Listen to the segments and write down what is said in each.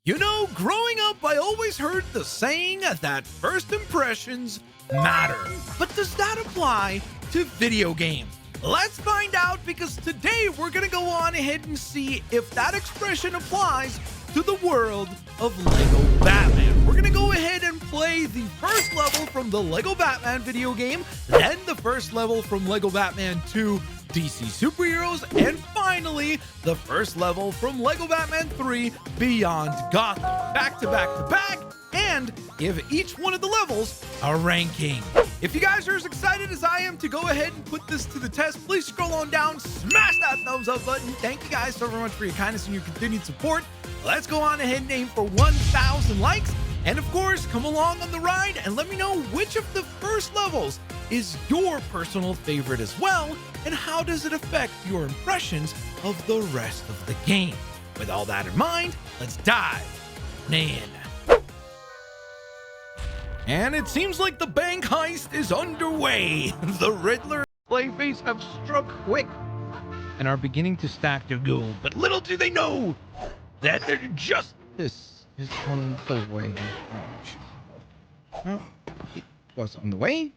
You know, growing up, I always heard the saying that first impressions matter. But does that apply to video games? Let's find out, because today we're gonna go on ahead and see if that expression applies to the world of Lego Batman. We're gonna go ahead and play the first level from the Lego Batman video game, then the first level from Lego Batman 2 DC Superheroes, and finally the first level from Lego Batman 3 Beyond Gotham. Back to back to back, and give each one of the levels a ranking. If you guys are as excited as I am to go ahead and put this to the test, please scroll on down, smash that thumbs up button. Thank you guys so very much for your kindness and your continued support. Let's go on ahead and aim for 1,000 likes. And of course, come along on the ride and let me know which of the first levels is your personal favorite as well, and how does it affect your impressions of the rest of the game. With all that in mind, let's dive in. And it seems like the bank heist is underway. The Riddler and Clayface have struck quick and are beginning to stack their gold. But little do they know that their justice is on the way. Well, it was on the way.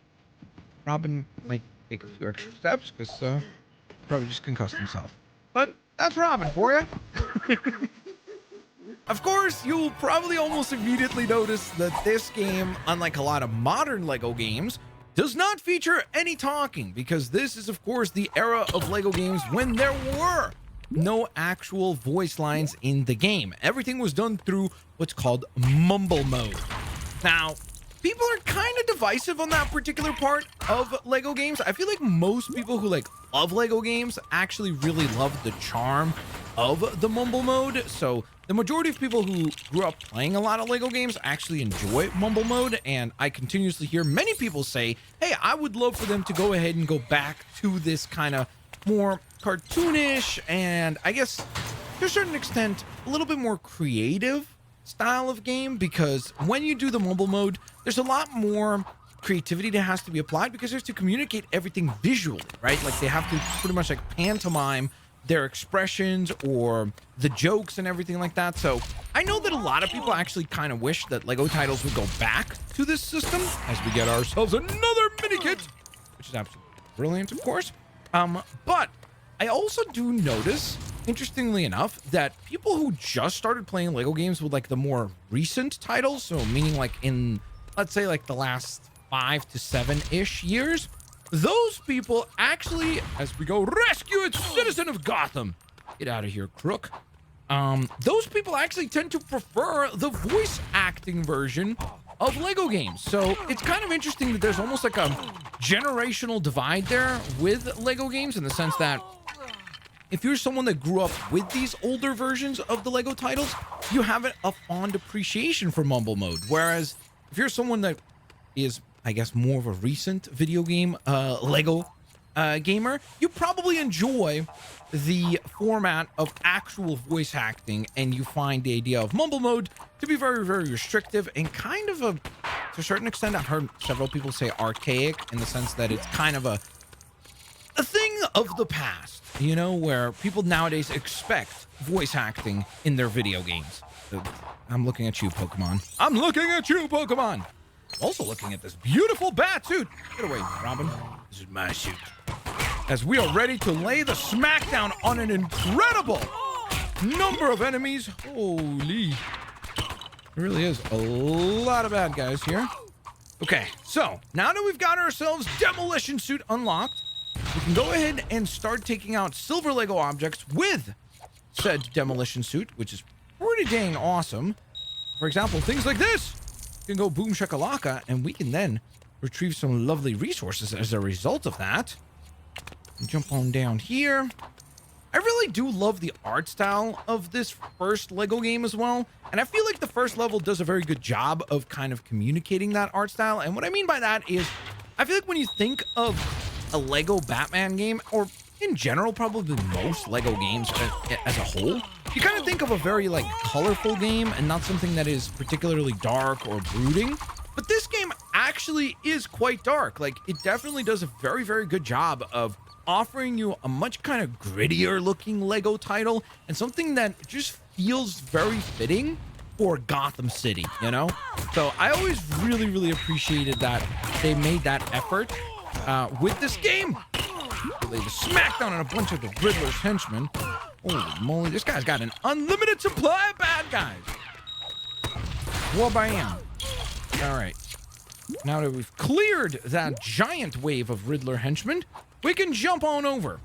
Robin might take a few extra steps because probably just concussed himself. But that's Robin for you. Of course, you will probably almost immediately notice that this game, unlike a lot of modern Lego games, does not feature any talking, because this is, of course, the era of Lego games when there were no actual voice lines in the game. Everything was done through what's called mumble mode. Now, people are kind of divisive on that particular part of Lego games. I feel like most people who love Lego games actually really love the charm of the mumble mode. So the majority of people who grew up playing a lot of Lego games actually enjoy mumble mode, and I continuously hear many people say, hey, I would love for them to go ahead and go back to this kind of more cartoonish and, I guess to a certain extent, a little bit more creative style of game, because when you do the mumble mode, there's a lot more creativity that has to be applied, because there's to communicate everything visually, right? Like they have to pretty much like pantomime their expressions or the jokes and everything like that. So I know that a lot of people actually kind of wish that Lego titles would go back to this system as we get ourselves another mini kit, which is absolutely brilliant, of course. But I also do notice, interestingly enough, that people who just started playing Lego games with like the more recent titles, so meaning like in, let's say, like the last 5 to 7-ish years, those people actually, as we go rescue a citizen of Gotham, get out of here, crook. Those people actually tend to prefer the voice acting version of Lego games. So it's kind of interesting that there's almost like a generational divide there with Lego games, in the sense that if you're someone that grew up with these older versions of the Lego titles, you have a fond appreciation for mumble mode. Whereas if you're someone that is, I guess, more of a recent video game Lego gamer, you probably enjoy the format of actual voice acting, and you find the idea of mumble mode to be very, very restrictive and kind of to a certain extent, I've heard several people say archaic, in the sense that it's kind of a thing of the past, you know, where people nowadays expect voice acting in their video games. I'm looking at you, Pokemon. I'm looking at you, Pokemon. Also looking at this beautiful bat suit. Get away, Robin. This is my suit. As we are ready to lay the smackdown on an incredible number of enemies. Holy. There really is a lot of bad guys here. Okay, so now that we've got ourselves Demolition Suit unlocked, we can go ahead and start taking out silver Lego objects with said Demolition Suit, which is pretty dang awesome. For example, things like this. You can go boom shakalaka, and we can then retrieve some lovely resources as a result of that. Jump on down here. I really do love the art style of this first Lego game as well, and I feel like the first level does a very good job of kind of communicating that art style. And what I mean by that is, I feel like when you think of a Lego Batman game, or in general probably most Lego games as a whole, you kind of think of a very like colorful game and not something that is particularly dark or brooding. But this game actually is quite dark. Like, it definitely does a very, very good job of offering you a much kind of grittier looking Lego title, and something that just feels very fitting for Gotham City, you know? So I always really appreciated that they made that effort with this game. They just smacked down on a bunch of the Riddler's henchmen. Holy moly, this guy's got an unlimited supply of bad guys. Whoa, bam. All right. Now that we've cleared that giant wave of Riddler henchmen, we can jump on over.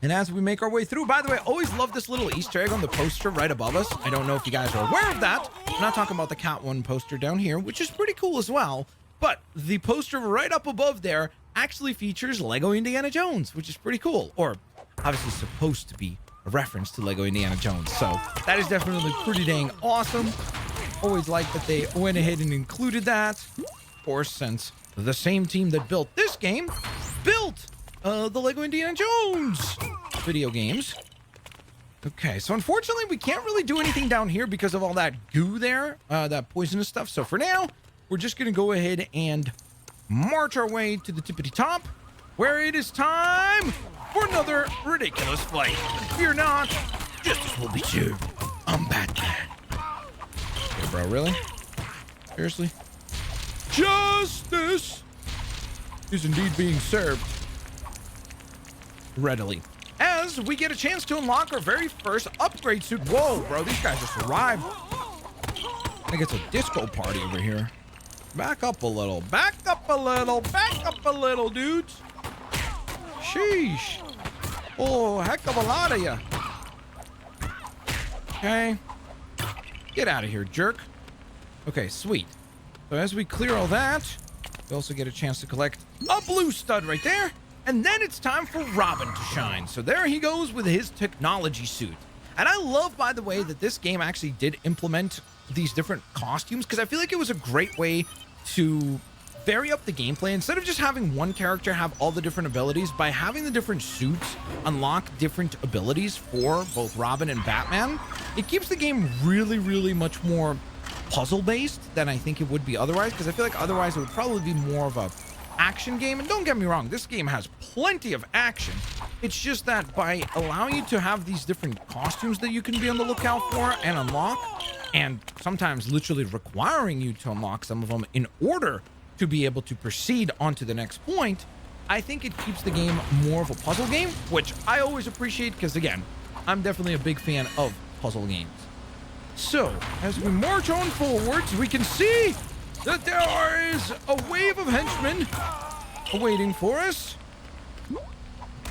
And as we make our way through, by the way, I always love this little Easter egg on the poster right above us. I don't know if you guys are aware of that. I'm not talking about the Cat 1 poster down here, which is pretty cool as well. But the poster right up above there actually features Lego Indiana Jones, which is pretty cool. Or obviously supposed to be a reference to Lego Indiana Jones. So that is definitely pretty dang awesome. Always like that they went ahead and included that. Of course, since the same team that built this game built the Lego Indiana Jones video games. Okay, so unfortunately we can't really do anything down here because of all that goo there, that poisonous stuff. So for now, we're just gonna go ahead and march our way to the tippity top, where it is time for another ridiculous fight. Fear not, justice will be served. I'm Batman. Okay, bro, really? Seriously? Justice is indeed being served. Readily. As we get a chance to unlock our very first upgrade suit. Whoa, bro, these guys just arrived. I think it's a disco party over here. Back up a little, back up a little, back up a little, dudes. Sheesh. Oh, heck of a lot of you. Okay. Get out of here, jerk. Okay, sweet. So as we clear all that, we also get a chance to collect a blue stud right there. And then it's time for Robin to shine. So there he goes with his technology suit. And I love, by the way, that this game actually did implement these different costumes, because I feel like it was a great way to vary up the gameplay. Instead of just having one character have all the different abilities, by having the different suits unlock different abilities for both Robin and Batman, it keeps the game really much more puzzle-based than I think it would be otherwise, because I feel like otherwise it would probably be more of a action game. And don't get me wrong, this game has plenty of action. It's just that by allowing you to have these different costumes that you can be on the lookout for and unlock, and sometimes literally requiring you to unlock some of them in order to be able to proceed on to the next point, I think it keeps the game more of a puzzle game, which I always appreciate because, again, I'm definitely a big fan of puzzle games. So, as we march on forwards, we can see that there is a wave of henchmen awaiting for us.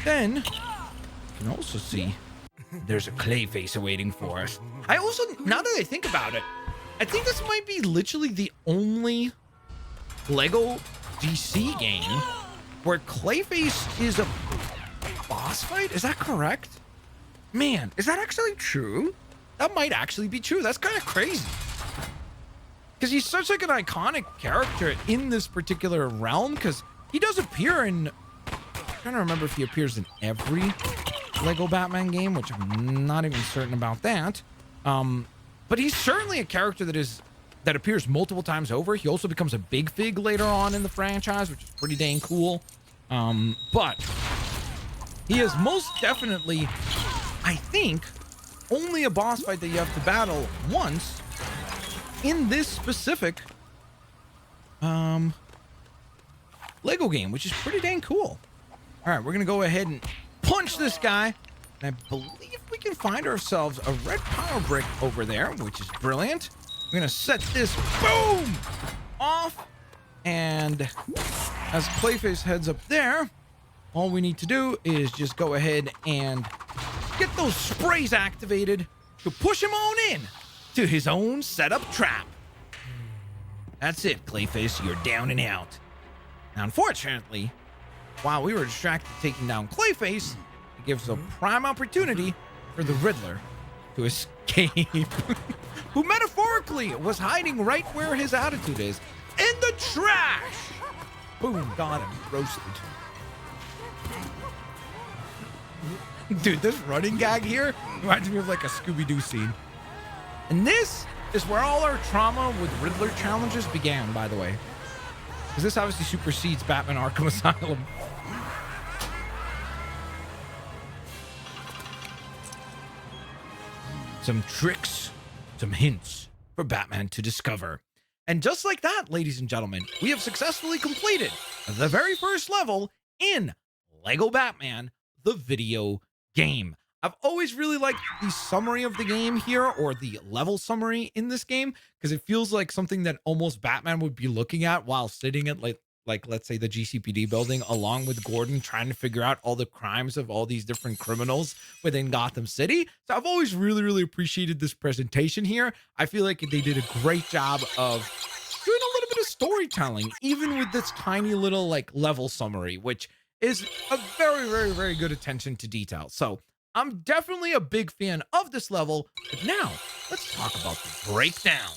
Then, you can also see there's a Clayface awaiting for us. I also, now that I think about it, I think this might be literally the only Lego DC game where Clayface is a boss fight. Is that correct? Man, is that actually true? That might actually be true. That's kind of crazy. Because he's such like an iconic character in this particular realm, because he does appear in, I'm trying to remember if he appears in every Lego Batman game, which I'm not even certain about that. But he's certainly a character that appears multiple times over. He also becomes a big fig later on in the franchise, which is pretty dang cool. But he is most definitely, I think, only a boss fight that you have to battle once in this specific Lego game, which is pretty dang cool. All right, we're gonna go ahead and punch this guy, and I believe we can find ourselves a red power brick over there, which is brilliant. We're gonna set this boom off, and as Clayface heads up there, all we need to do is just go ahead and get those sprays activated to push him on in to his own setup trap. That's it, Clayface, you're down and out. Now, unfortunately, while we were distracted taking down Clayface, it gives a prime opportunity for the Riddler to escape, who metaphorically was hiding right where his attitude is, in the trash. Boom, got him, roasted. Dude, this running gag here reminds me of like a Scooby-Doo scene. And this is where all our trauma with Riddler challenges began, by the way. Because this obviously supersedes Batman Arkham Asylum. Some tricks some hints for Batman to discover. And just like that, ladies and gentlemen, we have successfully completed the very first level in Lego Batman, the video game. I've always really liked the summary of the game here, or the level summary in this game, because it feels like something that almost Batman would be looking at while sitting at like let's say the GCPD building along with Gordon, trying to figure out all the crimes of all these different criminals within Gotham City. So I've always really appreciated this presentation here. I feel like they did a great job of doing a little bit of storytelling, even with this tiny little like level summary, which is a very good attention to detail. So I'm definitely a big fan of this level, but now let's talk about the breakdown.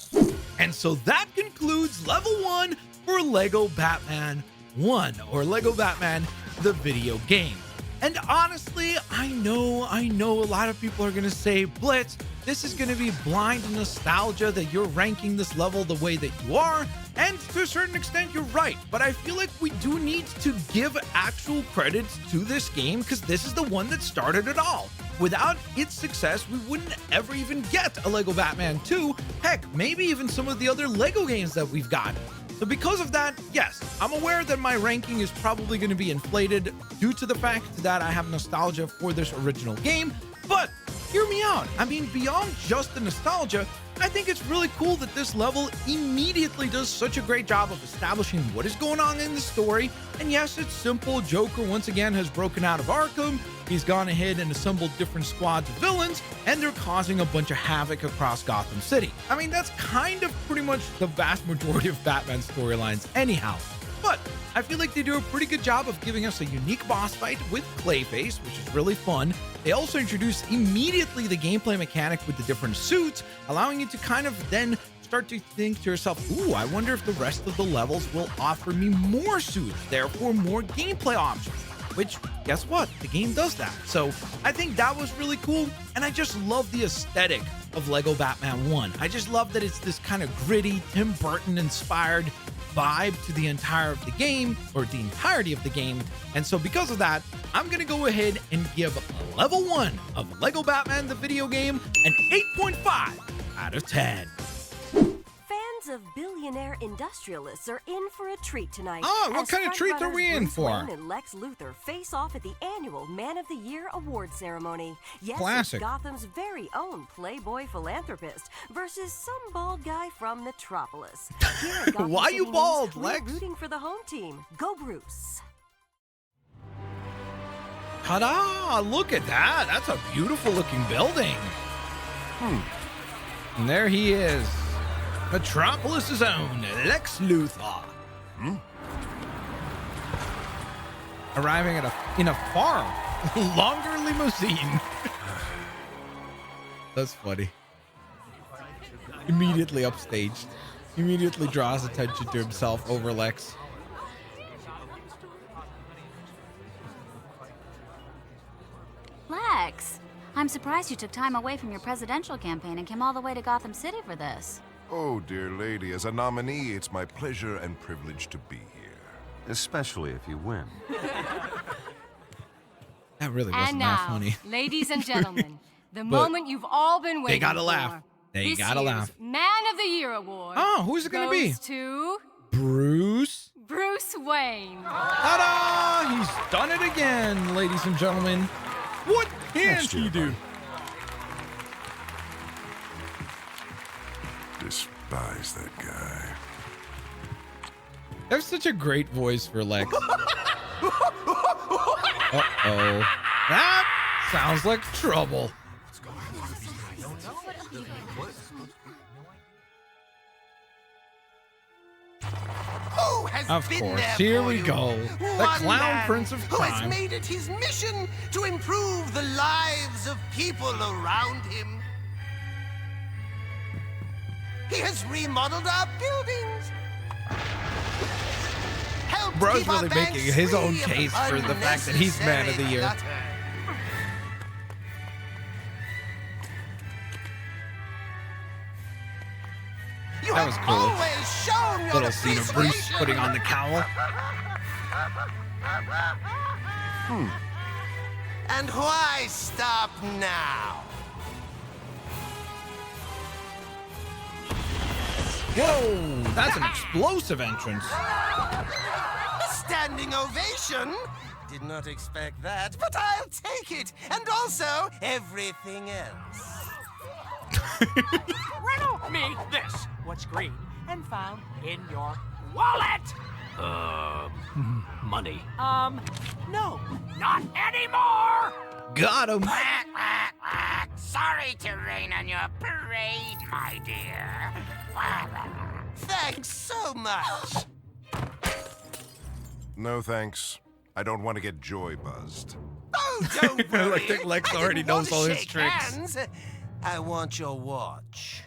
And so that concludes level 1 for Lego Batman 1, or Lego Batman, the video game. And honestly, I know a lot of people are gonna say, Blitz, this is gonna be blind nostalgia that you're ranking this level the way that you are. And to a certain extent, you're right. But I feel like we do need to give actual credits to this game, because this is the one that started it all. Without its success, we wouldn't ever even get a Lego Batman 2. Heck, maybe even some of the other Lego games that we've got. So because of that, yes, I'm aware that my ranking is probably going to be inflated due to the fact that I have nostalgia for this original game. But hear me out. I mean, beyond just the nostalgia, I think it's really cool that this level immediately does such a great job of establishing what is going on in the story. And yes, it's simple. Joker once again has broken out of Arkham. He's gone ahead and assembled different squads of villains, and they're causing a bunch of havoc across Gotham City. I mean, that's kind of pretty much the vast majority of Batman's storylines anyhow. But I feel like they do a pretty good job of giving us a unique boss fight with Clayface, which is really fun. They also introduce immediately the gameplay mechanic with the different suits, allowing you to kind of then start to think to yourself, ooh, I wonder if the rest of the levels will offer me more suits, therefore more gameplay options. Which, guess what? The game does that. So I think that was really cool. And I just love the aesthetic of Lego Batman 1. I just love that it's this kind of gritty, Tim Burton inspired vibe to the entire of the game, or the entirety of the game. And so because of that, I'm gonna go ahead and give level 1 of Lego Batman the video game an 8.5 out of 10. Fans of billionaire industrialists are in for a treat tonight. Oh, what kind of treat are we in Bruce for? Wayne and Lex Luthor face off at the annual Man of the Year award ceremony. Yes, Classic. it's Gotham's very own playboy philanthropist versus some bald guy from Metropolis. Here at Gotham Why City you News, bald, we're Lex? rooting for the home team. Go Bruce. Ta-da! Look at that. That's a beautiful looking building. And there he is. Metropolis's own Lex Luthor. Arriving at in a far longer limousine. That's funny. Immediately upstaged. Immediately draws attention to himself over Lex. Lex, I'm surprised you took time away from your presidential campaign and came all the way to Gotham City for this. Oh, dear lady, as a nominee, it's my pleasure and privilege to be here. Especially if you win. That really wasn't And that now, funny. ladies and gentlemen, the moment you've all been waiting for. gotta laugh. They This gotta year's laugh. Man of the Year award. Oh, who's it gonna be? goes to Bruce. Bruce Wayne. Ta-da! He's done it again, ladies and gentlemen. What can Next year, he do? bud. Despise that guy. That's such a great voice for Lex. Uh-oh. That sounds like trouble. Who has Of been course, there here for we you? go. The One Clown man Prince of who Crime. has made it his mission to improve the lives of people around him. He has remodeled our buildings. Helped Bro's keep our really banks making his own free of case for the fact that he's Man of the unnecessary Year. clutter. You That have was cool. always shown your Little scene of Bruce appreciation. putting on the cowl. And why stop now? Whoa, that's an explosive entrance. A standing ovation? Did not expect that, but I'll take it. And also everything else. Riddle me this. What's green and found in your wallet? Money. No, not anymore. Got him. Sorry to rain on your parade, my dear. Thanks so much. No thanks. I don't want to get joy buzzed. Oh, don't worry. I think Lex already knows all his tricks. Hands. I want your watch.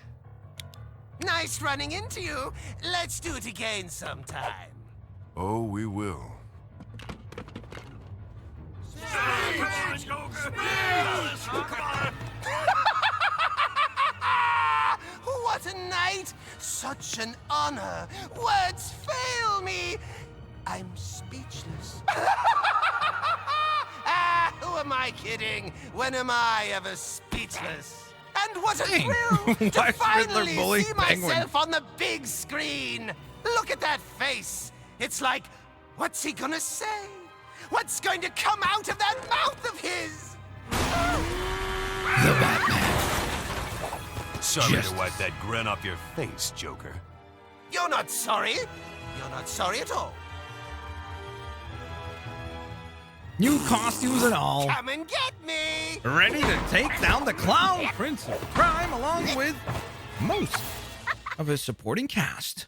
Nice running into you. Let's do it again sometime. Oh, we will. What a night! Such an honor. Words fail me. I'm speechless. Who am I kidding? When am I ever speechless? And what a thrill to Why finally Riddler bully see Penguin? myself on the big screen. Look at that face. It's like, what's he gonna say? What's going to come out of that mouth of his? The Batman. Sorry to wipe that grin off your face, Joker. You're not sorry. You're not sorry at all. New costumes and all. Come and get me. Ready to take down the Clown Prince of Crime along with most of his supporting cast.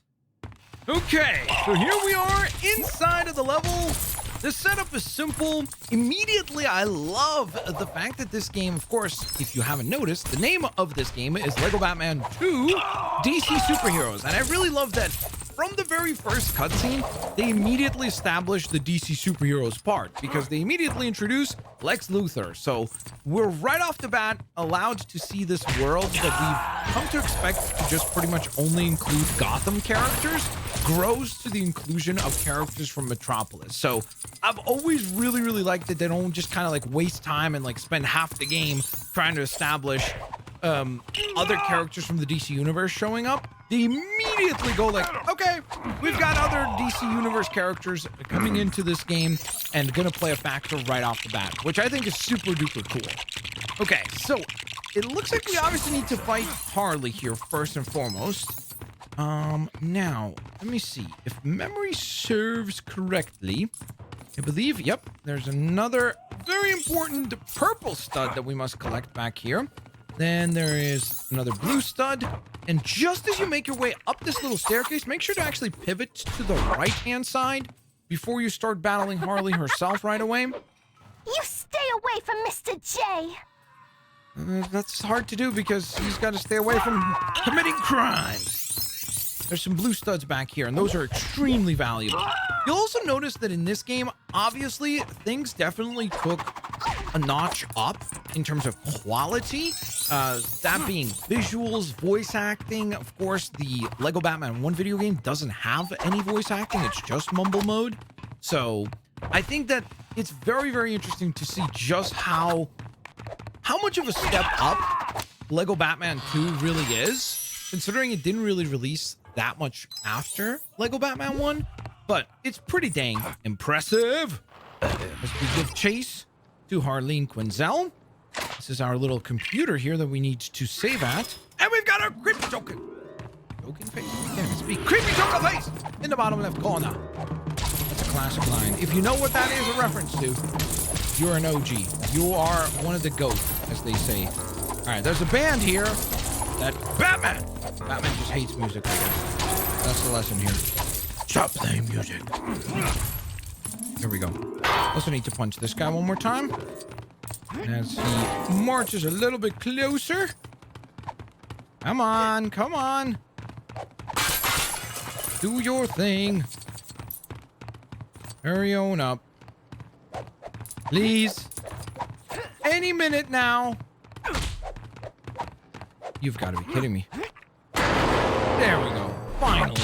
Okay, so here we are inside of the level. The setup is simple. Immediately, I love the fact that this game, of course, if you haven't noticed, the name of this game is Lego Batman 2 DC Superheroes. And I really love that from the very first cutscene, they immediately established the DC Superheroes part because they immediately introduce Lex Luthor. So we're right off the bat allowed to see this world that we've come to expect to just pretty much only include Gotham characters grows to the inclusion of characters from Metropolis. So I've always really liked that they don't just kind of like waste time and like spend half the game trying to establish other characters from the DC universe showing up. They immediately go like, okay, we've got other DC universe characters coming into this game and gonna play a factor right off the bat, which I think is super duper cool. Okay, so it looks like we obviously need to fight Harley here first and foremost. Now, let me see. If memory serves correctly, I believe, yep, there's another very important purple stud that we must collect back here. Then there is another blue stud. And just as you make your way up this little staircase, make sure to actually pivot to the right-hand side before you start battling Harley herself right away. You stay away from Mr. J. That's hard to do because he's got to stay away from committing crimes. There's some blue studs back here, and those are extremely valuable. You'll also notice that in this game, obviously, things definitely took a notch up in terms of quality. That being visuals, voice acting. Of course, the Lego Batman 1 video game doesn't have any voice acting. It's just mumble mode. So I think that it's very interesting to see just how much of a step up Lego Batman 2 really is, considering it didn't really release that much after Lego Batman 1, but it's pretty dang impressive. As we give chase to Harleen Quinzel. This is our little computer here that we need to save at. And we've got our creepy Joker. Joking face? I can't speak. Creepy Joker face in the bottom left corner. That's a classic line. If you know what that is a reference to, you're an OG. You are one of the GOAT, as they say. All right, there's a band here that Batman just hates music, I guess. That's the lesson here. Stop playing music. Here we go. Also need to punch this guy one more time. As he marches a little bit closer. Come on, come on. Do your thing. Hurry on up. Please. Any minute now. You've got to be kidding me. There we go. Finally.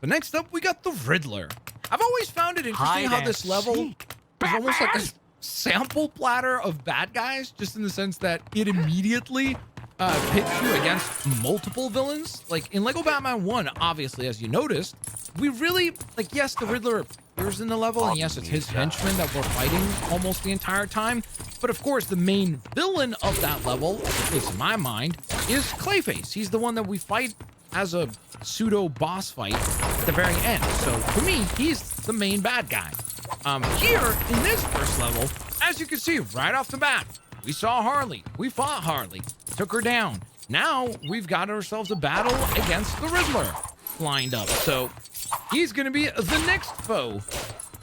So next up, we got the Riddler. I've always found it interesting how this level is almost like a sample platter of bad guys, just in the sense that it immediately pit you against multiple villains. Like in Lego Batman 1, obviously, as you noticed, we really, like, yes, the Riddler appears in the level, and yes, it's his henchmen that we're fighting almost the entire time. But of course, the main villain of that level, at least in my mind, is Clayface. He's the one that we fight as a pseudo boss fight at the very end. So for me, he's the main bad guy. Here in this first level, as you can see right off the bat, we saw Harley. We fought Harley, took her down. Now we've got ourselves a battle against the Riddler lined up. So he's going to be the next foe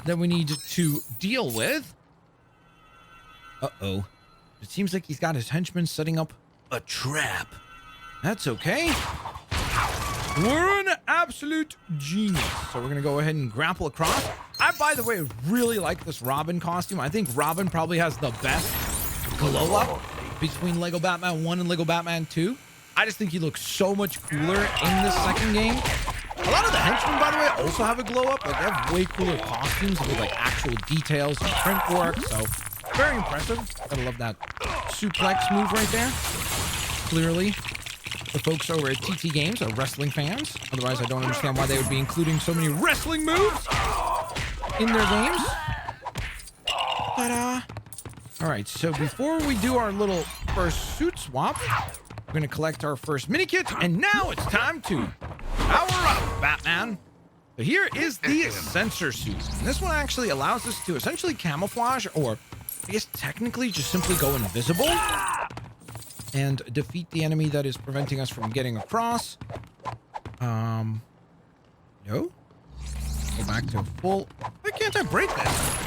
that we need to deal with. Uh-oh. It seems like he's got his henchmen setting up a trap. That's okay. We're an absolute genius. So we're going to go ahead and grapple across. I, by the way, really like this Robin costume. I think Robin probably has the best glow up between Lego Batman 1 and Lego Batman 2. I just think he looks so much cooler in this second game. A lot of the henchmen, by the way, also have a glow up. Like, they have way cooler costumes with like actual details and print work. So very impressive. Gotta love that suplex move right there. Clearly, the folks over at TT Games are wrestling fans. Otherwise, I don't understand why they would be including so many wrestling moves in their games. Ta-da! All right, so before we do our little first suit swap, we're going to collect our first mini kit, and now it's time to power up, Batman. So here is the sensor suit. And this one actually allows us to essentially camouflage, or I guess technically just simply go invisible and defeat the enemy that is preventing us from getting across. No? Go back to full. Why can't I break this?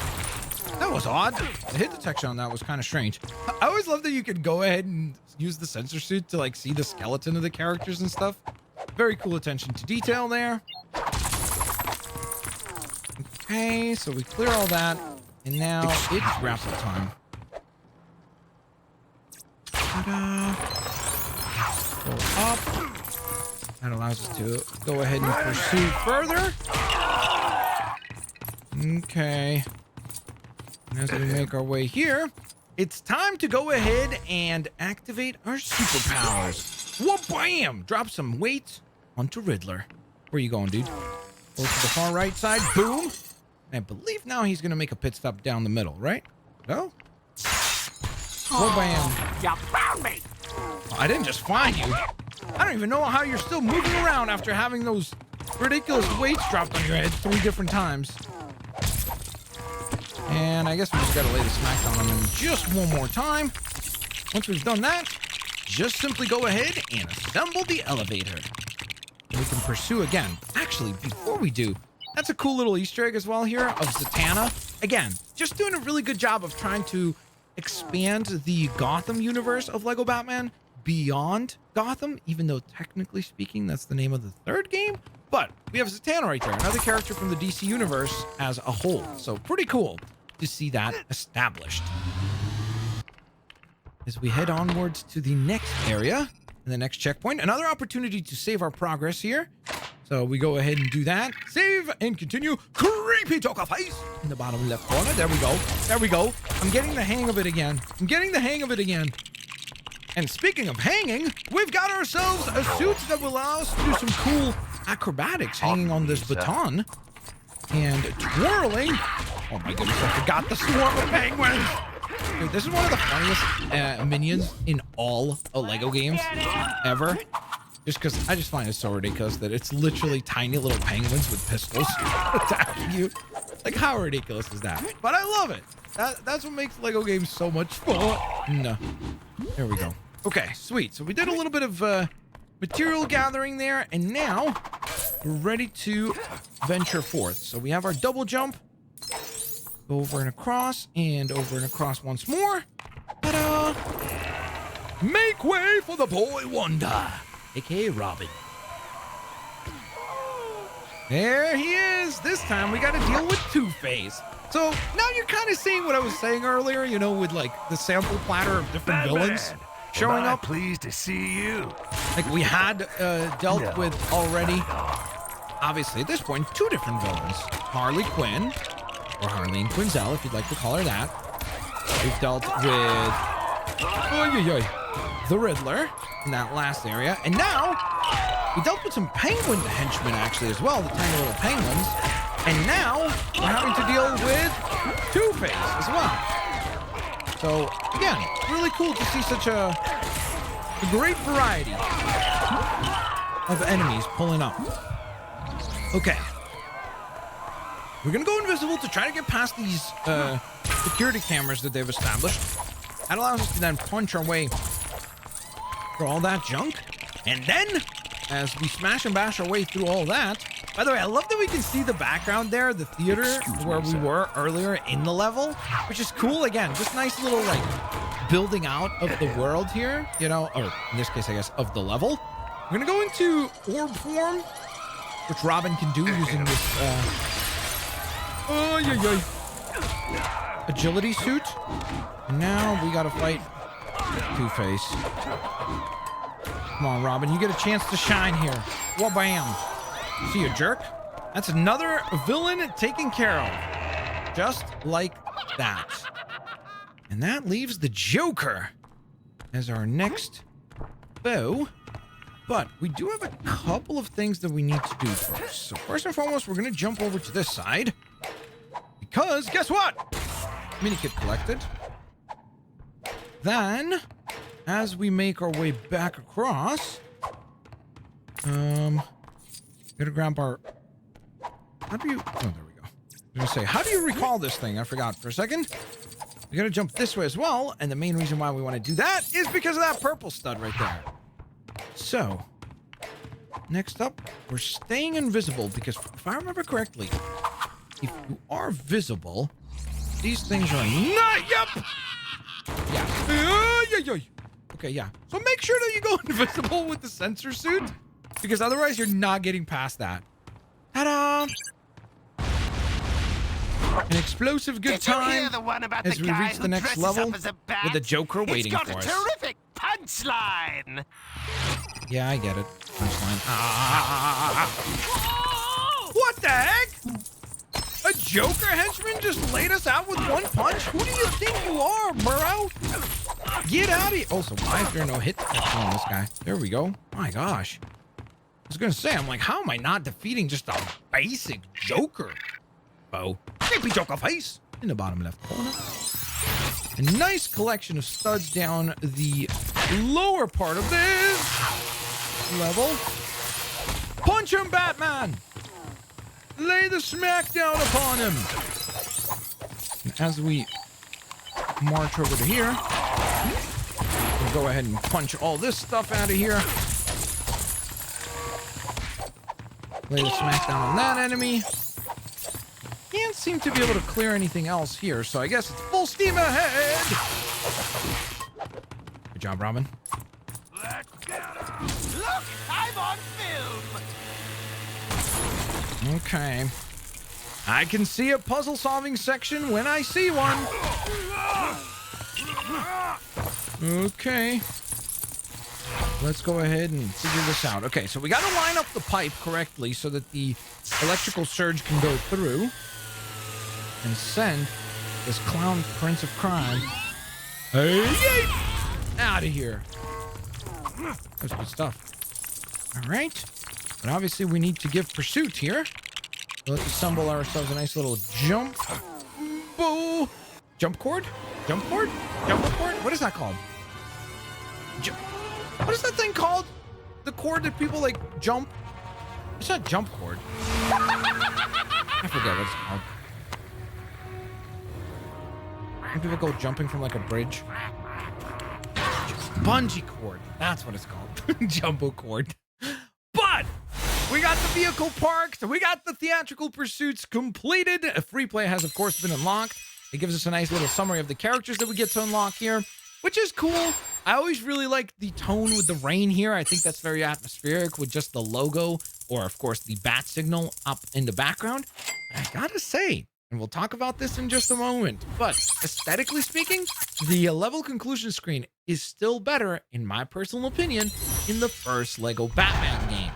That was odd. The hit detection on that was kind of strange. I always love that you can go ahead and use the sensor suit to like see the skeleton of the characters and stuff. Very cool attention to detail there. Okay, so we clear all that, and now it's grapple time. Ta-da. Go up. That allows us to go ahead and pursue further. Okay. As we make our way here, it's time to go ahead and activate our superpowers. Whoa, bam! Drop some weight onto Riddler. Where are you going, dude? Go to the far right side. Boom. And I believe now he's going to make a pit stop down the middle, right? No? Whoa, bam. You found me! I didn't just find you. I don't even know how you're still moving around after having those ridiculous weights dropped on your head 3 different times. And I guess we just gotta lay the smackdown on him just one more time. Once we've done that, just simply go ahead and assemble the elevator. And we can pursue again. Actually, before we do, that's a cool little Easter egg as well here of Zatanna. Again, just doing a really good job of trying to expand the Gotham universe of Lego Batman beyond Gotham, even though technically speaking, that's the name of the 3rd game. But we have Zatanna right there, another character from the DC universe as a whole. So pretty cool to see that established. As we head onwards to the next area and the next checkpoint, another opportunity to save our progress here. So we go ahead and do that. Save and continue. Creepy Joker face in the bottom left corner. There we go. There we go. I'm getting the hang of it again. I'm getting the hang of it again. And speaking of hanging, we've got ourselves a suit that will allow us to do some cool acrobatics hanging on this baton and twirling. Oh my goodness, I forgot the swarm of penguins. Dude, this is one of the funniest minions in all of Lego games ever. Just because I just find it so ridiculous that it's literally tiny little penguins with pistols attacking you. Like, how ridiculous is that? But I love it. That's what makes Lego games so much fun. No. There we go. Okay, sweet. So we did a little bit of material gathering there, and now we're ready to venture forth. So we have our double jump. Go over and across once more. Ta-da! Make way for the boy wonder, aka Robin. There he is. This time we got to deal with Two-Face. So now you're kind of seeing what I was saying earlier, you know, with like the sample platter of different villains showing up. Pleased to see you. Like we had dealt with already, obviously at this point, 2 different villains. Harley Quinn, or Harleen Quinzel, if you'd like to call her that. We've dealt with the Riddler in that last area. And now we dealt with some penguin henchmen actually as well, the tiny little penguins. And now we're having to deal with Two-Face as well. So again, really cool to see such a great variety of enemies pulling up. Okay. We're gonna go invisible to try to get past these security cameras that they've established. That allows us to then punch our way through all that junk. And then, as we smash and bash our way through all that, by the way, I love that we can see the background there, the theater where we were earlier in the level, which is cool. Again, just nice little like building out of the world here, you know, or in this case, I guess, of the level. We're gonna go into orb form, which Robin can do using this agility suit. And now we gotta fight Two-Face. Come on, Robin, you get a chance to shine here. Wha-bam. See you, jerk. That's another villain taken care of. Just like that. And that leaves the Joker as our next foe. But we do have a couple of things that we need to do first. So first and foremost, we're going to jump over to this side. Because, guess what? Minikit collected. Then, as we make our way back across, gotta grab our... How do you... Oh, there we go. I was gonna say, how do you recall this thing? I forgot for a second. We gotta jump this way as well, and the main reason why we want to do that is because of that purple stud right there. So, next up, we're staying invisible because if I remember correctly, if you are visible, these things are not... Yep! Yeah. Okay, yeah. So make sure that you go invisible with the sensor suit, because otherwise you're not getting past that. Ta-da! An explosive good time as we reach the next level with the Joker waiting for us. It's got a terrific punchline! Yeah, I get it. Punchline. What the heck? A Joker henchman just laid us out with one punch? Who do you think you are, Burrow? Get out of here. Also, why is there no hit detection on this guy? There we go. My gosh. I was gonna say, I'm like, how am I not defeating just a basic Joker? Oh, creepy Joker face in the bottom left corner. A nice collection of studs down the lower part of this level. Punch him, Batman! Lay the smack down upon him. And as we march over to here, we'll go ahead and punch all this stuff out of here. Lay the smack down on that enemy. Can't seem to be able to clear anything else here, so I guess it's full steam ahead. Good job, Robin. Look, I'm on film. Okay. I can see a puzzle-solving section when I see one. Okay. Let's go ahead and figure this out. Okay, so we got to line up the pipe correctly so that the electrical surge can go through and send this clown prince of crime out of here. That's good stuff. All right. But obviously we need to give pursuit here. So let's assemble ourselves a nice little jump. Boo! Jump cord? Jump cord? Jump cord? What is that called? What is that thing called? The cord that people like jump? It's not jump cord. I forget what it's called. When people go jumping from like a bridge. Bungee cord. That's what it's called. Jumbo cord. But we got the vehicle parked. We got the theatrical pursuits completed. A free play has, of course, been unlocked. It gives us a nice little summary of the characters that we get to unlock here, which is cool. I always really like the tone with the rain here. I think that's very atmospheric with just the logo or, of course, the bat signal up in the background. And I gotta say, and we'll talk about this in just a moment, but aesthetically speaking, the level conclusion screen is still better, in my personal opinion, in the first Lego Batman game.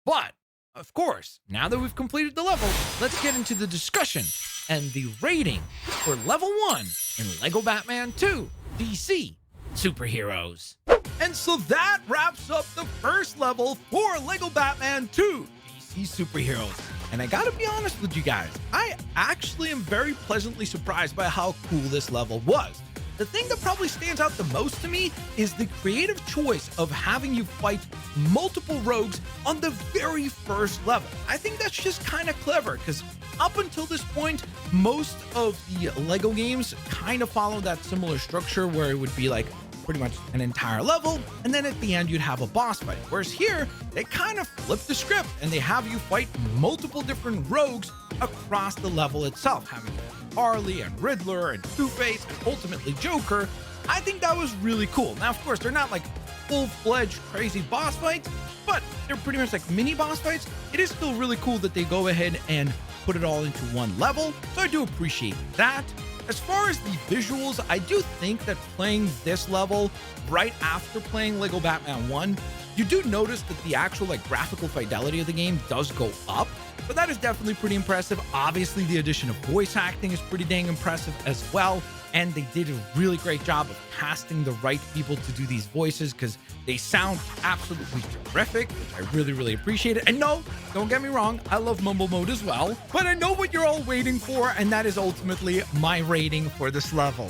But, of course, now that we've completed the level, let's get into the discussion and the rating for level 1 in Lego Batman 2 DC Superheroes. And so that wraps up the first level for Lego Batman 2 DC Superheroes. And I gotta be honest with you guys, I actually am very pleasantly surprised by how cool this level was. The thing that probably stands out the most to me is the creative choice of having you fight multiple rogues on the very first level. I think that's just kind of clever because up until this point, most of the Lego games kind of follow that similar structure where it would be like pretty much an entire level, and then at the end you'd have a boss fight. Whereas here, they kind of flip the script and they have you fight multiple different rogues across the level itself, having Harley and Riddler and Two-Face and ultimately Joker. I think that was really cool. Now, of course, they're not like full-fledged crazy boss fights, but they're pretty much like mini boss fights. It is still really cool that they go ahead and put it all into one level, so I do appreciate that. As far as the visuals, I do think that playing this level right after playing Lego Batman 1, you do notice that the actual like graphical fidelity of the game does go up, but that is definitely pretty impressive. Obviously, the addition of voice acting is pretty dang impressive as well, and they did a really great job of casting the right people to do these voices because they sound absolutely terrific, which I really, really appreciate it. And no, don't get me wrong, I love Mumble Mode as well, but I know what you're all waiting for, and that is ultimately my rating for this level.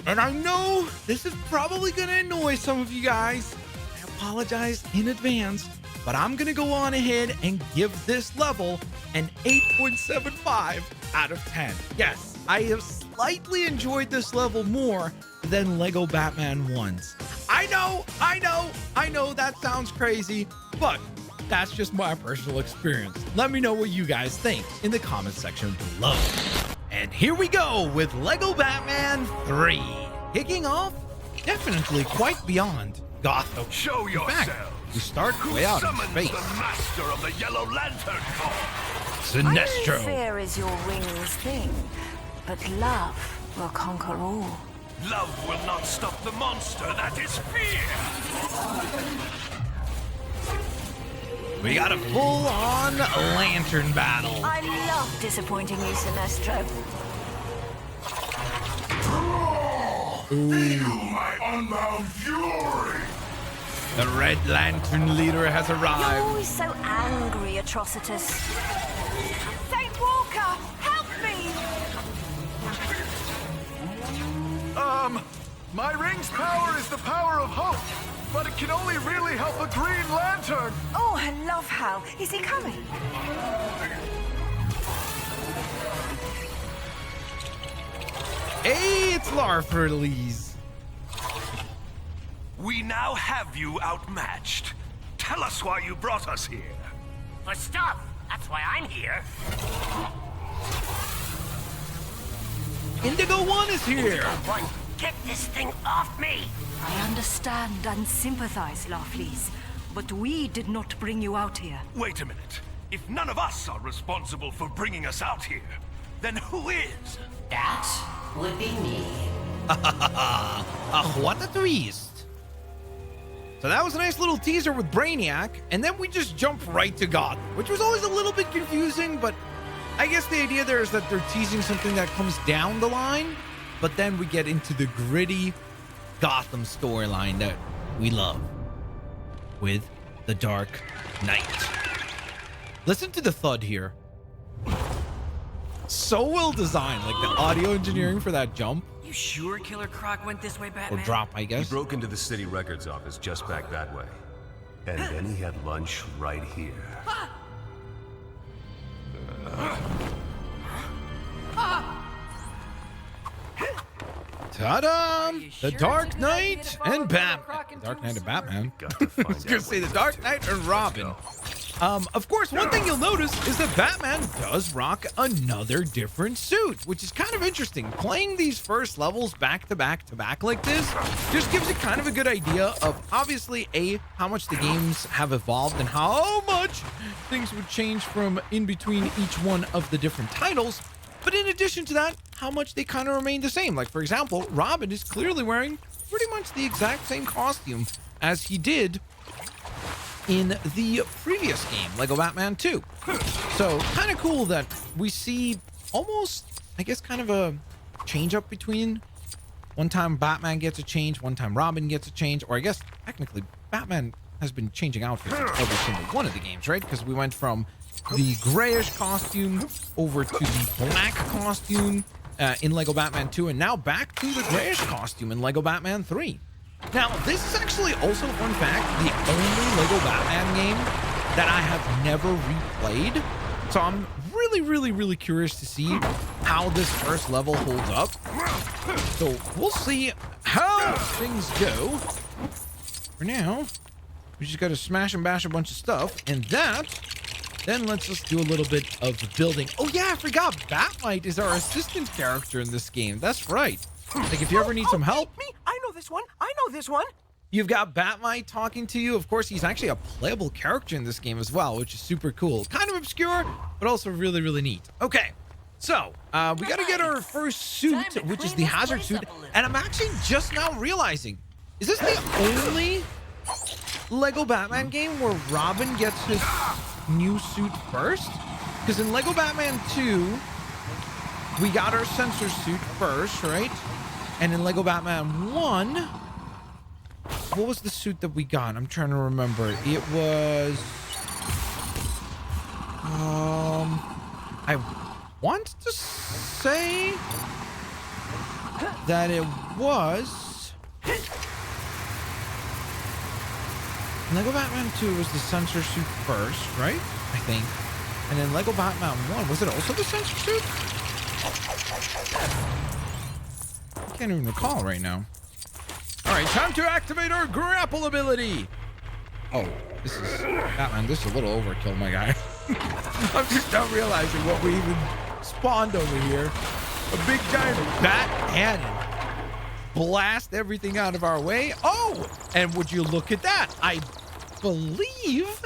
And I know this is probably gonna annoy some of you guys. I apologize in advance, but I'm gonna go on ahead and give this level an 8.75 out of 10. Yes, I have slightly enjoyed this level more than Lego Batman 1's. I know that sounds crazy, but that's just my personal experience. Let me know what you guys think in the comment section below. And here we go with Lego Batman 3. Kicking off, definitely quite beyond Gotham. Show yourselves. We start way out in space. The master of the Yellow Lantern Corps. Sinestro. Fear is your wings thing, but love will conquer all. Love will not stop the monster that is fear. We got a full-on lantern battle. I love disappointing you, Sinestro. Feel my unbound fury! The Red Lantern leader has You're arrived. always so angry, Atrocitus. Saint Walker, help me! My ring's power is the power of hope, but it can only really help a Green Lantern. Oh, I love how. Is he coming? Hey, it's Larfurlese. We now have you outmatched. Tell us why you brought us here. For stuff. That's why I'm here. Indigo 1 is here. One, get this thing off me. I understand and sympathize, Larfleeze, but we did not bring you out here. Wait a minute. If none of us are responsible for bringing us out here, then who is? That would be me. What a twist. So that was a nice little teaser with Brainiac, and then we just jumped right to Gotham, which was always a little bit confusing, but I guess the idea there is that they're teasing something that comes down the line, but then we get into the gritty Gotham storyline that we love with the Dark Knight. Listen to the thud here. So well designed, like the audio engineering for that jump. You sure Killer Croc went this way, Batman? Or drop, I He guess. broke into the city records office just back that way. And then he had lunch right here. Ta-da! Sure The Dark it's a good idea Knight to follow and Killer Batman. Croc into Dark a Knight and sewer? Batman. Got to find I was gonna out say what the Dark Knight and Robin. Of course, one thing you'll notice is that Batman does rock another different suit, which is kind of interesting. Playing these first levels back to back to back like this just gives you kind of a good idea of, obviously, A, how much the games have evolved and how much things would change from in between each one of the different titles. But in addition to that, how much they kind of remain the same. Like, for example, Robin is clearly wearing pretty much the exact same costume as he did in the previous game, Lego Batman 2. So kind of cool that we see almost, I guess, kind of a change up between One time Batman gets a change, one time Robin gets a change, or I guess technically Batman has been changing outfits in every single one of the games, right? Because we went from the grayish costume over to the black costume in Lego Batman 2, and now back to the grayish costume in Lego Batman 3. Now, this is actually also, fun fact, the only Lego Batman game that I have never replayed. So I'm really curious to see how this first level holds up. So we'll see how things go. For now, we just got to smash and bash a bunch of stuff, and then let's just do a little bit of building. Oh yeah, I forgot. Batmite is our assistant character in this game. That's right. Like if you ever need some help. Me, I know this one. I know this one. You've got Batmite talking to you. Of course, he's actually a playable character in this game as well, which is super cool. Kind of obscure, but also really neat. Okay, so we got to get our first suit, which is the hazard suit. And I'm actually just now realizing, is this the only Lego Batman game where Robin gets his new suit first? Because in Lego Batman 2, we got our sensor suit first, right? And in Lego Batman 1... what was the suit that we got? I'm trying to remember. It was... I want to say that it was... Lego Batman 2 was the sensor suit first, right? I think. And then Lego Batman 1, was it also the sensor suit? I can't even recall right now. All right, time to activate our grapple ability. Oh, this is Batman. This is a little overkill, my guy. I'm just not realizing what we even spawned over here. A big giant bat cannon. Blast everything out of our way. Oh, and would you look at that? I believe,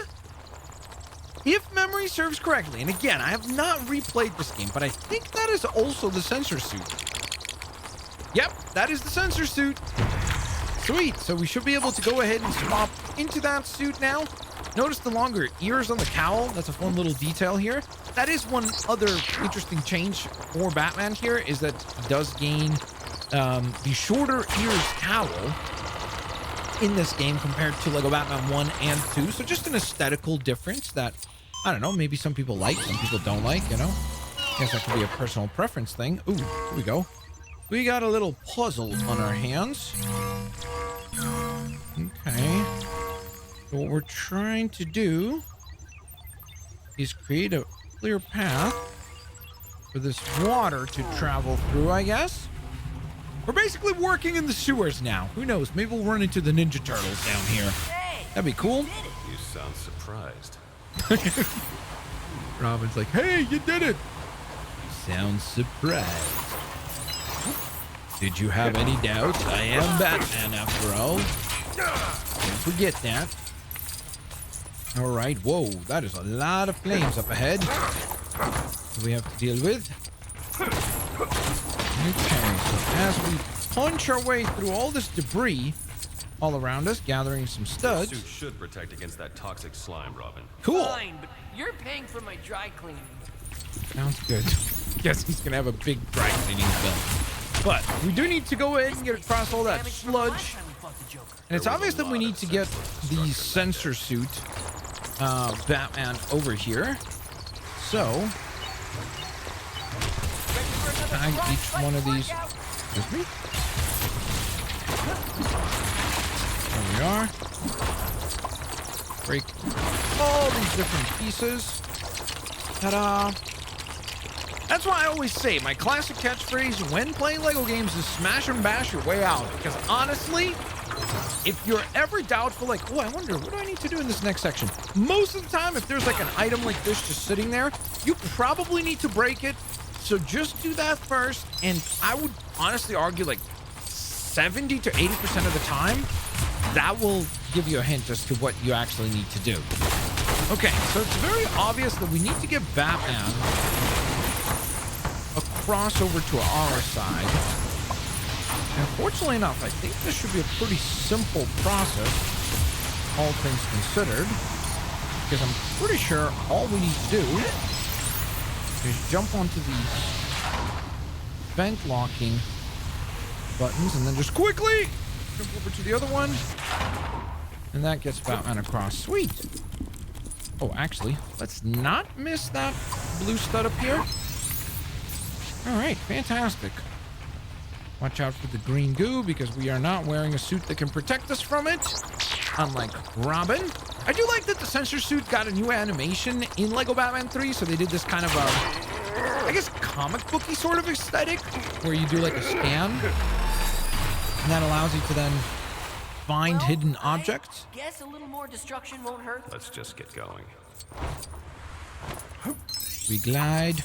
if memory serves correctly, and again, I have not replayed this game, but I think that is also the sensor suit. Yep, that is the sensor suit. Sweet, so we should be able to go ahead and swap into that suit now. Notice the longer ears on the cowl. That's a fun little detail here. That is one other interesting change for Batman here, is that he does gain the shorter ears cowl in this game compared to Lego Batman 1 and 2. So just an aesthetical difference that, I don't know, maybe some people like, some people don't like, you know? I guess that could be a personal preference thing. Ooh, here we go. We got a little puzzle on our hands. Okay. So what we're trying to do is create a clear path for this water to travel through, I guess. We're basically working in the sewers now. Who knows? Maybe we'll run into the Ninja Turtles down here. That'd be cool. You sound surprised. Robin's like, hey, you did it. You sound surprised. Did you have any doubts? I am Batman after all. Don't forget that. All right. Whoa, that is a lot of flames up ahead we have to deal with. Okay, so as we punch our way through all this debris all around us, gathering some studs. The suit should protect against that toxic slime, Robin. Cool. Fine, but you're paying for my dry cleaning. Sounds good. Guess he's gonna have a big dry cleaning bill. But we do need to go ahead and get across all that sludge. And it's obvious that we need to get the sensor suit Batman over here. So tag each one of these with me. There we are. Break all these different pieces. Ta-da! That's why I always say my classic catchphrase when playing Lego games is smash and bash your way out. Because honestly, if you're ever doubtful, like, oh, I wonder, what do I need to do in this next section? Most of the time, if there's like an item like this just sitting there, you probably need to break it. So just do that first. And I would honestly argue like 70 to 80% of the time, that will give you a hint as to what you actually need to do. Okay, so it's very obvious that we need to get Batman across over to our side. And fortunately enough, I think this should be a pretty simple process, all things considered, because I'm pretty sure all we need to do is jump onto these vent locking buttons and then just quickly jump over to the other one. And that gets Batman across. Sweet. Oh, actually, let's not miss that blue stud up here. All right, fantastic. Watch out for the green goo because we are not wearing a suit that can protect us from it, unlike Robin. I do like that the sensor suit got a new animation in Lego Batman 3, so they did this kind of I guess comic booky sort of aesthetic where you do like a scan, and that allows you to then find hidden objects. Guess a little more destruction won't hurt. Let's just get going. We glide.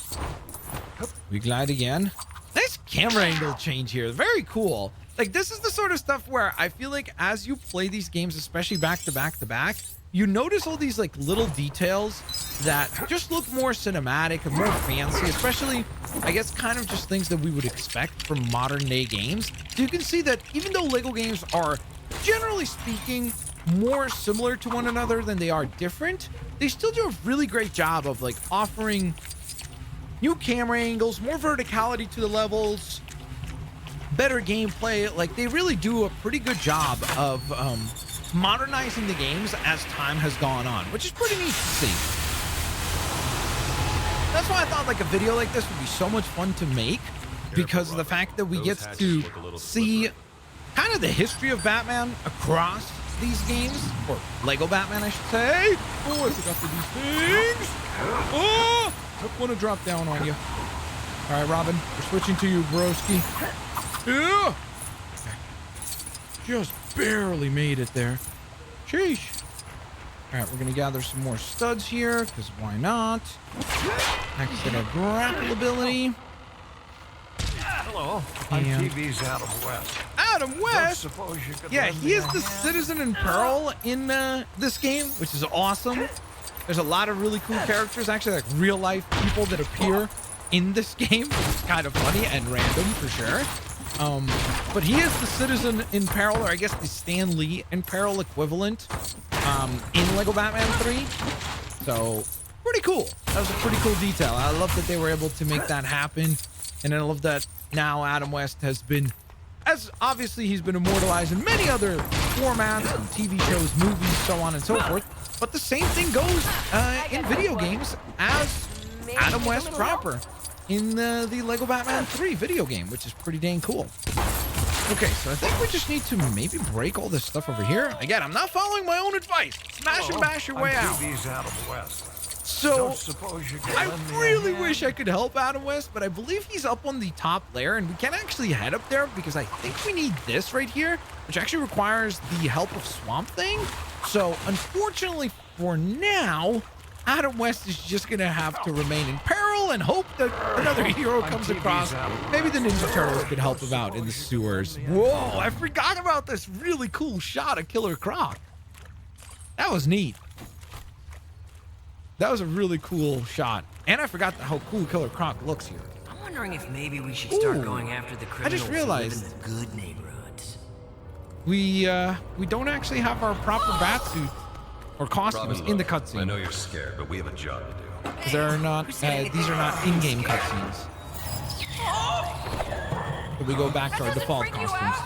We glide again. Nice camera angle change here. Very cool. Like, this is the sort of stuff where I feel like as you play these games, especially back to back to back, you notice all these like little details that just look more cinematic and more fancy, especially, I guess, kind of just things that we would expect from modern day games. So you can see that even though Lego games are, generally speaking, more similar to one another than they are different, they still do a really great job of like offering new camera angles, more verticality to the levels, better gameplay. Like, they really do a pretty good job of modernizing the games as time has gone on, which is pretty neat to see. That's why I thought like a video like this would be so much fun to make, because of the fact that we get to see kind of the history of Batman across these games, or Lego Batman, I should say. Oh, I forgot to these things. Oh, I want to drop down on you. All right, Robin, we're switching to you, broski. Yeah. Okay. Just barely made it there. Sheesh. All right, we're gonna gather some more studs here, because why not? Next to our grapple ability. Hello, I'm TV's Adam West. Adam West? Suppose you could Yeah, lend he me is a the hand? citizen in peril in this game, which is awesome. There's a lot of really cool characters, actually, like real life people that appear in this game, which is kind of funny and random for sure. But he is the citizen in peril, or I guess the Stan Lee in peril equivalent in Lego Batman 3. So pretty cool. That was a pretty cool detail. I love that they were able to make that happen. And I love that now Adam West has been, as obviously he's been immortalized in many other formats and TV shows, movies, so on and so forth. But the same thing goes in video games as Adam West proper in the Lego Batman 3 video game, which is pretty dang cool. Okay, so I think we just need to maybe break all this stuff over here. Again, I'm not following my own advice. Smash and bash your way out. TV's Adam West. So, Suppose you could I lend me a really hand? wish I could help Adam West, but I believe he's up on the top layer, and we can't actually head up there because I think we need this right here, which actually requires the help of Swamp Thing. So, unfortunately for now, Adam West is just going to have to remain in peril and hope that another hero comes across. Maybe the Ninja Turtles could help him out in the sewers. Whoa, I forgot about this really cool shot of Killer Croc. That was neat. That was a really cool shot. And I forgot how cool Killer Croc looks here. I'm wondering if maybe we should start Ooh, going after the I criminals just who live realized in the good neighborhoods. We don't actually have our proper batsuit or costumes in the I cutscene. know you're scared, but we have a job to do. They're not. These are not in-game cutscenes. But we go back to our default costumes.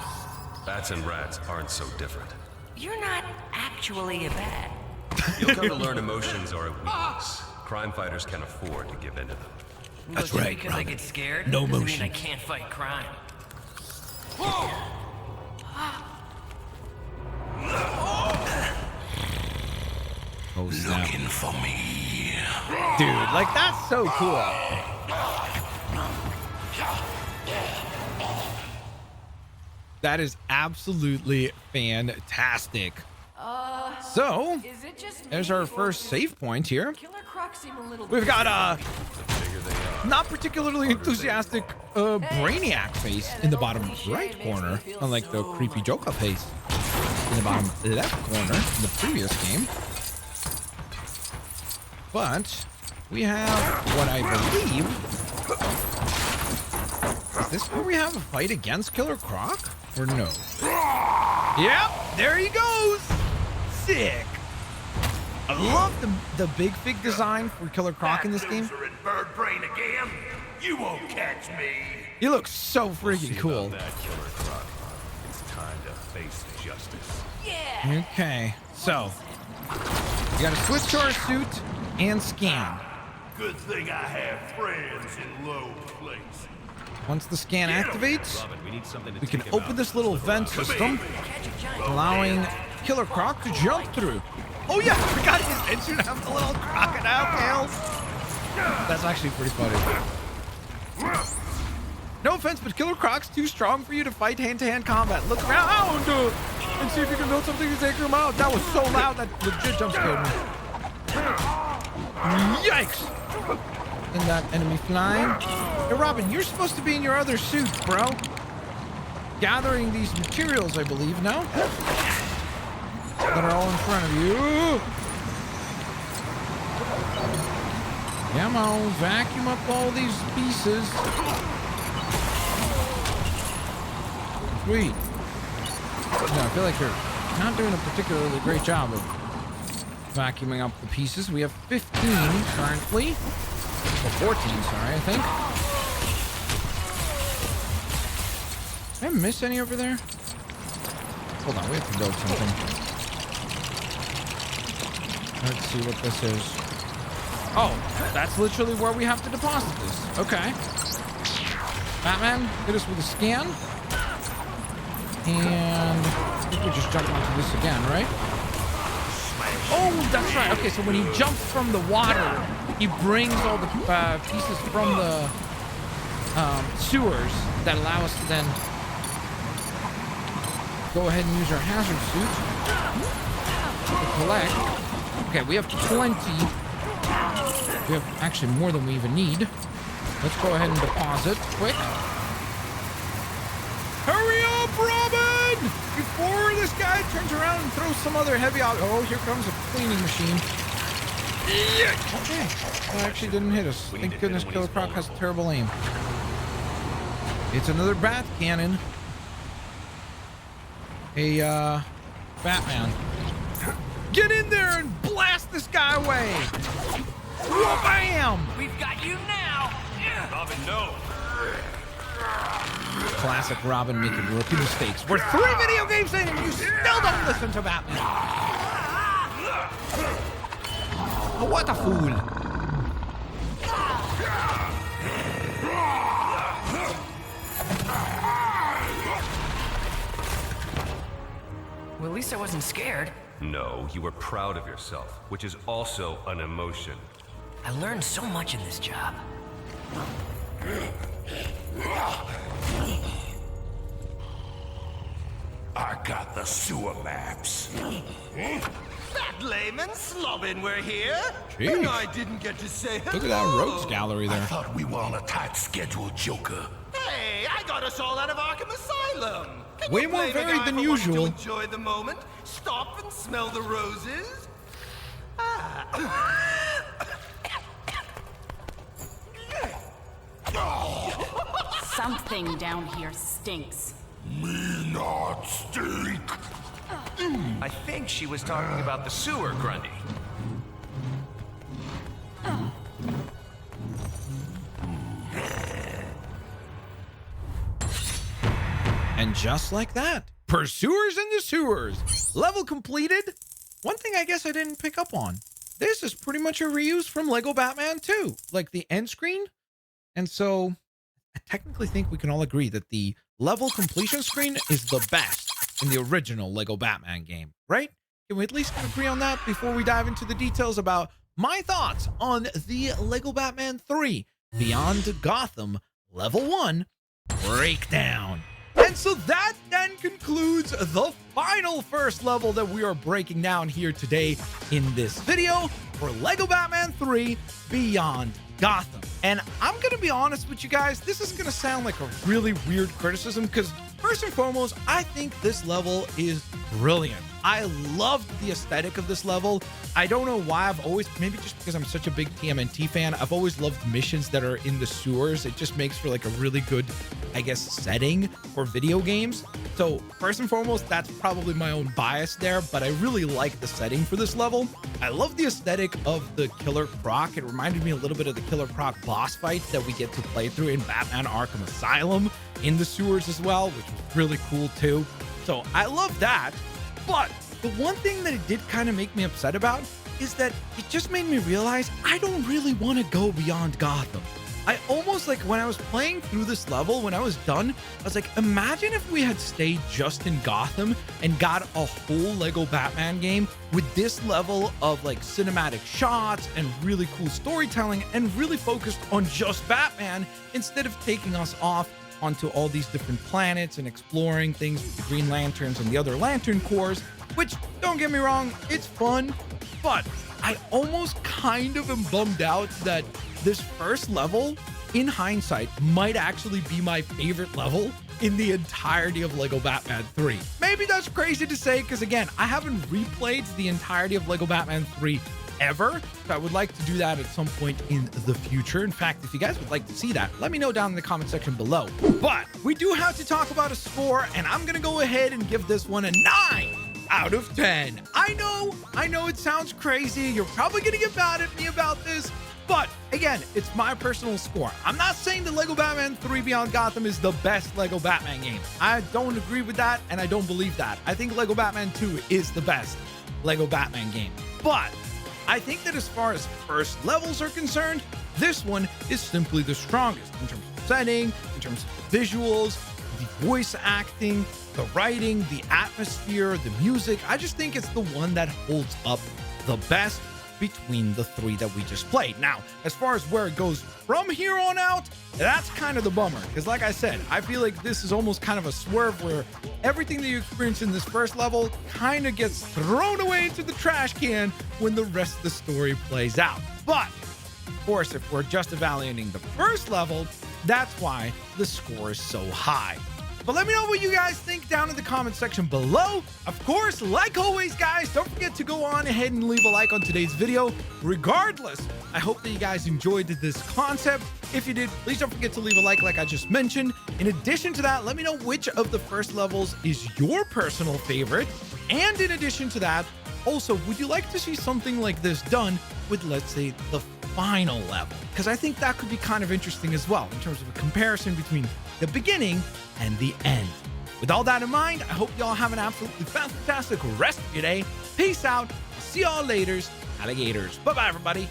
Bats and rats aren't so different. You're not actually a bat. You'll come to learn emotions are a weakness. Crime fighters can't afford to give in to them. That's But just right, because I Robin. get scared No doesn't mean motion. I can't fight crime. Oh, snap. Looking for me. Dude, like, that's so cool. That is absolutely fantastic. So, Is it just there's me, our or first does save point here. Killer Croc seem a little We've got not particularly enthusiastic Brainiac face in the bottom right corner, unlike the creepy Joker face in the bottom left corner in the previous game. But we have what I believe. Is this where we have a fight against Killer Croc? Or no? Yep, there he goes. Sick. I love the big design for Killer Croc in this game. Loser in bird brain again. You won't catch me. He looks so freaking cool. That Killer Croc. It's time to face justice. Okay, so you gotta switch to our suit and scan. Good thing I have friends in low place. Once the scan activates, Robin, we need something to we can take him open out. this little vent system, allowing Killer Croc to jump through. Oh yeah, I forgot his engine have the little crocodile tails. That's actually pretty funny. No offense, but Killer Croc's too strong for you to fight hand-to-hand combat. Look around and see if you can build something to take him out. That was so loud that legit jump scared me. Yikes! And that enemy flying. Hey, Robin, you're supposed to be in your other suit, bro. Gathering these materials, I believe, now. That are all in front of you. Come on, vacuum up all these pieces. Sweet. No, I feel like you're not doing a particularly great job of vacuuming up the pieces. We have 15 currently. Or 14, sorry, I think. Did I miss any over there? Hold on, we have to build something. Let's see what this is. Oh, that's literally where we have to deposit this. Okay. Batman, hit us with a scan. And I think we just jump onto this again, right? Oh, that's right. Okay, so when he jumps from the water, he brings all the pieces from the sewers that allow us to then go ahead and use our hazard suit to collect. Okay, we have plenty. We have actually more than we even need. Let's go ahead and deposit quick. Hurry up, Robin! Before this guy turns around and throws some other heavy out. Oh, here comes a cleaning machine. Okay, that actually didn't hit us. Thank goodness Killer Croc has terrible aim. It's another bat cannon. Hey, Batman. Get in there and blast this guy away! Wha-bam! We've got you now! Robin, no. Classic Robin making rookie mistakes. We're 3 video games in and you still don't listen to Batman. Oh, what a fool. Well, at least I wasn't scared. No, you were proud of yourself, which is also an emotion. I learned so much in this job. I got the sewer maps. That layman slobbin we're here. Jeez. And I didn't get to say hello. Look at that rogues gallery I there. thought we were on a tight schedule, Joker. Hey, I got us all out of Arkham Asylum. Can Way you more blame a varied guy than for wanting usual. To enjoy the moment. Stop and smell the roses. Something down here stinks. Me not stink. I think she was talking about the sewer, Grundy. And just like that, Pursuers in the Sewers. Level completed. One thing I guess I didn't pick up on. This is pretty much a reuse from Lego Batman 2, like the end screen. And so I technically think we can all agree that the level completion screen is the best in the original Lego Batman game, right? Can we at least agree on that before we dive into the details about my thoughts on the Lego Batman 3 Beyond Gotham Level 1 breakdown? And so that then concludes the final first level that we are breaking down here today in this video for Lego Batman 3 Beyond Gotham. And I'm going to be honest with you guys, this is going to sound like a really weird criticism because first and foremost, I think this level is brilliant. I loved the aesthetic of this level. I don't know why I've always, maybe just because I'm such a big TMNT fan, I've always loved missions that are in the sewers. It just makes for like a really good, I guess, setting for video games. So first and foremost, that's probably my own bias there, but I really like the setting for this level. I love the aesthetic of the Killer Croc. It reminded me a little bit of the Killer Croc boss fight that we get to play through in Batman Arkham Asylum in the sewers as well, which was really cool too. So I love that. But the one thing that it did kind of make me upset about is that it just made me realize I don't really want to go beyond Gotham. I almost, like, when I was playing through this level, when I was done, I was like, imagine if we had stayed just in Gotham and got a whole Lego Batman game with this level of like cinematic shots and really cool storytelling and really focused on just Batman instead of taking us off onto all these different planets and exploring things with the Green Lanterns and the other Lantern Corps, which, don't get me wrong, it's fun, but I almost kind of am bummed out that this first level, in hindsight, might actually be my favorite level in the entirety of Lego Batman 3. Maybe that's crazy to say, because again, I haven't replayed the entirety of Lego Batman 3 ever, so I would like to do that at some point in the future. In fact, if you guys would like to see that, let me know down in the comment section below. But we do have to talk about a score, and I'm gonna go ahead and give this one a 9 out of 10. I know it sounds crazy. You're probably gonna get mad at me about this, but again, it's my personal score. I'm not saying that Lego Batman 3 Beyond Gotham is the best Lego Batman game. I don't agree with that, and I don't believe that. I think Lego Batman 2 is the best Lego Batman game. But I think that as far as first levels are concerned, this one is simply the strongest in terms of setting, in terms of visuals, the voice acting, the writing, the atmosphere, the music. I just think it's the one that holds up the best between the three that we just played. Now, as far as where it goes from here on out, that's kind of the bummer, because like I said, I feel like this is almost kind of a swerve where everything that you experience in this first level kind of gets thrown away into the trash can when the rest of the story plays out. But of course, if we're just evaluating the first level, that's why the score is so high. But let me know what you guys think down in the comment section below. Of course, like always, guys, don't forget to go on ahead and leave a like on today's video. Regardless, I hope that you guys enjoyed this concept. If you did, please don't forget to leave a like I just mentioned. In addition to that, let me know which of the first levels is your personal favorite. And in addition to that, also, would you like to see something like this done with, let's say, the final level? Because I think that could be kind of interesting as well in terms of a comparison between the beginning and the end. With all that in mind, I hope y'all have an absolutely fantastic rest of your day. Peace out. I'll see y'all later, alligators. Bye-bye, everybody.